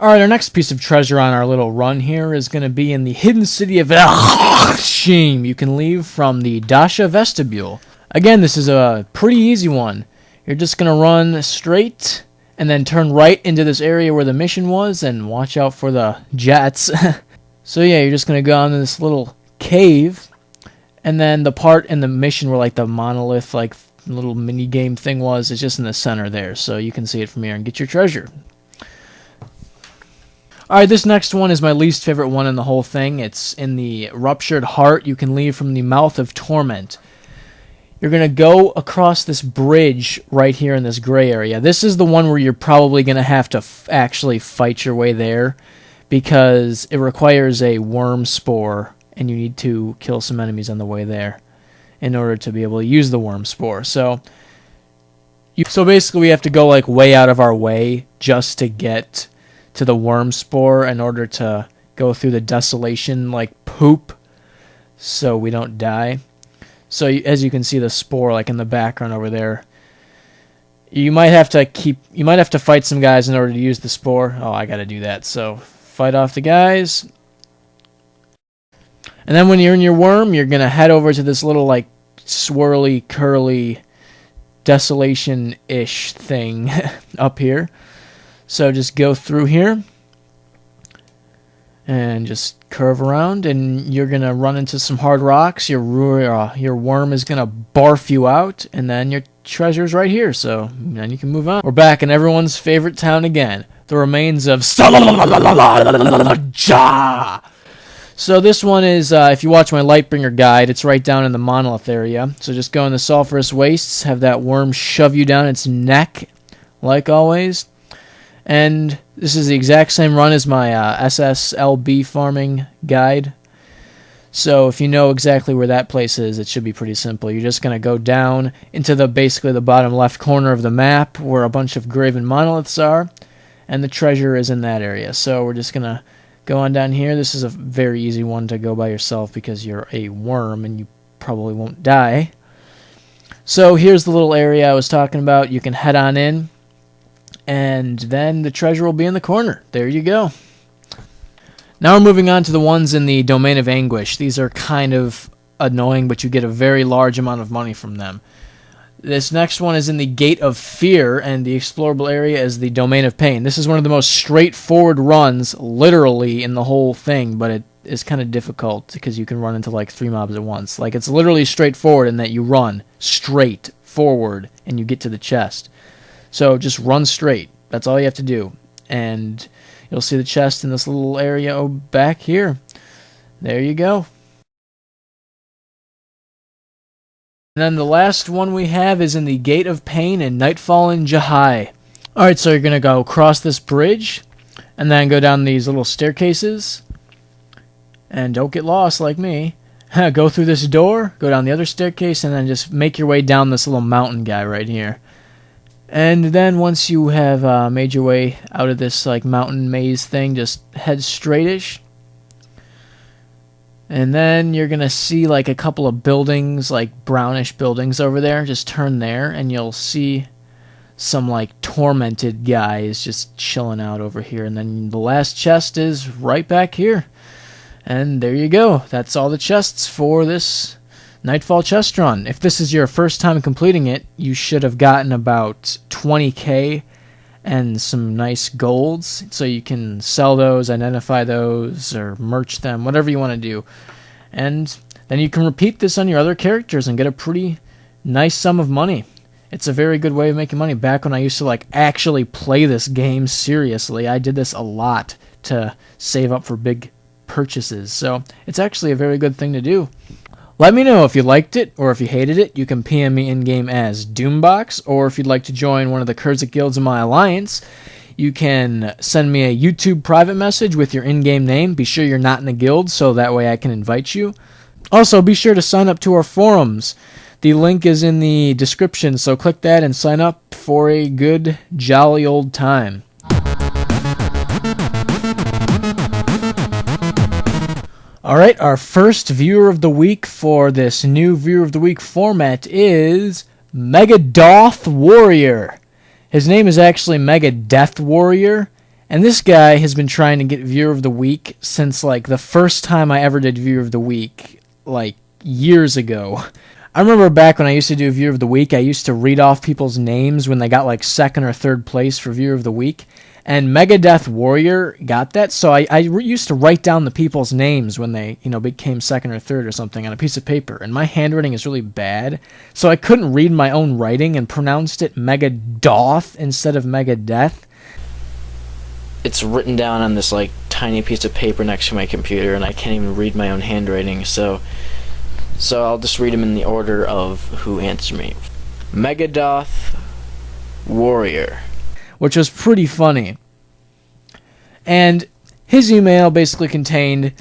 Alright, our next piece of treasure on our little run here is going to be in the hidden city of Shame. You can leave from the Dasha vestibule. Again, this is a pretty easy one. You're just going to run straight and then turn right into this area where the mission was, and watch out for the jets. So yeah, you're just going to go into this little cave, and then the part in the mission where like the monolith like little mini game thing was, it's just in the center there, so you can see it from here and get your treasure. Alright, this next one is my least favorite one in the whole thing. It's in the Ruptured Heart. You can leave from the Mouth of Torment. You're going to go across this bridge right here in this gray area. This is the one where you're probably going to have to actually fight your way there, because it requires a worm spore, and you need to kill some enemies on the way there in order to be able to use the worm spore. So basically we have to go like way out of our way just to get to the worm spore in order to go through the desolation like poop so we don't die. So as you can see the spore like in the background over there, you might have to fight some guys in order to use the spore. Oh, I gotta do that. So fight off the guys, and then when you're in your worm, you're gonna head over to this little like swirly curly desolation-ish thing up here. So just go through here and just curve around, and you're going to run into some hard rocks. Your worm is going to barf you out, and then your treasure's right here, so then you can move on. We're back in everyone's favorite town again, the remains of Salam. So this one is, if you watch my Lightbringer guide, it's right down in the monolith area. So just go in the sulfurous wastes, have that worm shove you down its neck, like always. And this is the exact same run as my SSLB farming guide. So if you know exactly where that place is, it should be pretty simple. You're just going to go down into basically the bottom left corner of the map where a bunch of graven monoliths are, and the treasure is in that area. So we're just going to go on down here. This is a very easy one to go by yourself because you're a worm and you probably won't die. So here's the little area I was talking about. You can head on in, and then the treasure will be in the corner. There you go. Now we're moving on to the ones in the Domain of Anguish. These are kind of annoying, but you get a very large amount of money from them. This next one is in the Gate of Fear, and the explorable area is the Domain of Pain. This is one of the most straightforward runs, literally, in the whole thing, but it is kind of difficult because you can run into like 3 mobs at once. Like, it's literally straightforward in that you run straight forward and you get to the chest. So just run straight. That's all you have to do. And you'll see the chest in this little area back here. There you go. And then the last one we have is in the Gate of Pain in Nightfall in Jahai. Alright, so you're going to go across this bridge, and then go down these little staircases. And don't get lost like me. Go through this door, go down the other staircase, and then just make your way down this little mountain guy right here. And then once you have made your way out of this like mountain maze thing, just head straightish. And then you're going to see like a couple of buildings, like brownish buildings over there. Just turn there and you'll see some like tormented guys just chilling out over here. And then the last chest is right back here. And there you go. That's all the chests for this Nightfall chest run. If this is your first time completing it, you should have gotten about 20k and some nice golds, so you can sell those, identify those, or merch them, whatever you want to do. And then you can repeat this on your other characters and get a pretty nice sum of money. It's a very good way of making money. Back when I used to like actually play this game seriously, I did this a lot to save up for big purchases. So it's actually a very good thing to do. Let me know if you liked it or if you hated it. You can PM me in-game as Doombox, or if you'd like to join one of the Kurzik guilds in my alliance, you can send me a YouTube private message with your in-game name. Be sure you're not in the guild, so that way I can invite you. Also, be sure to sign up to our forums. The link is in the description, so click that and sign up for a good, jolly old time. Alright, our first Viewer of the Week for this new Viewer of the Week format is Megadoth Warrior. His name is actually Mega Death Warrior, And this guy has been trying to get Viewer of the Week since, like, the first time I ever did Viewer of the Week, like, years ago. I remember back when I used to do Viewer of the Week, I used to read off people's names when they got, like, second or third place for Viewer of the Week. And Megadeth Warrior got that, so I used to write down the people's names when they, became second or third or something on a piece of paper. And my handwriting is really bad, so I couldn't read my own writing and pronounced it Megadoth instead of Megadeth. It's written down on this, like, tiny piece of paper next to my computer, and I can't even read my own handwriting, so I'll just read them in the order of who answered me. Megadoth Warrior. Which was pretty funny. And his email basically contained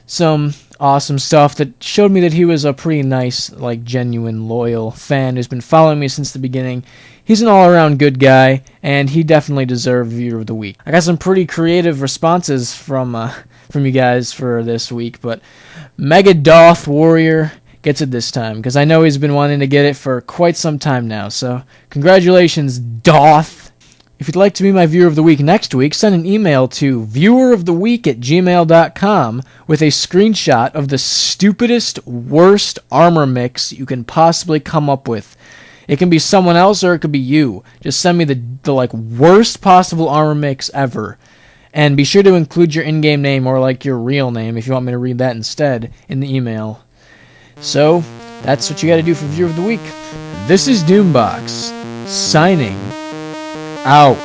some awesome stuff that showed me that he was a pretty nice, like, genuine, loyal fan who's been following me since the beginning. He's an all-around good guy, and he definitely deserved Viewer of the Week. I got some pretty creative responses from you guys for this week, but Megadoth Warrior gets it this time, because I know he's been wanting to get it for quite some time now, so congratulations, Doth! If you'd like to be my Viewer of the Week next week, send an email to vieweroftheweek@gmail.com with a screenshot of the stupidest, worst armor mix you can possibly come up with. It can be someone else or it could be you. Just send me the like worst possible armor mix ever. And be sure to include your in-game name or like your real name if you want me to read that instead in the email. So, that's what you gotta do for Viewer of the Week. This is Doombox, signing out.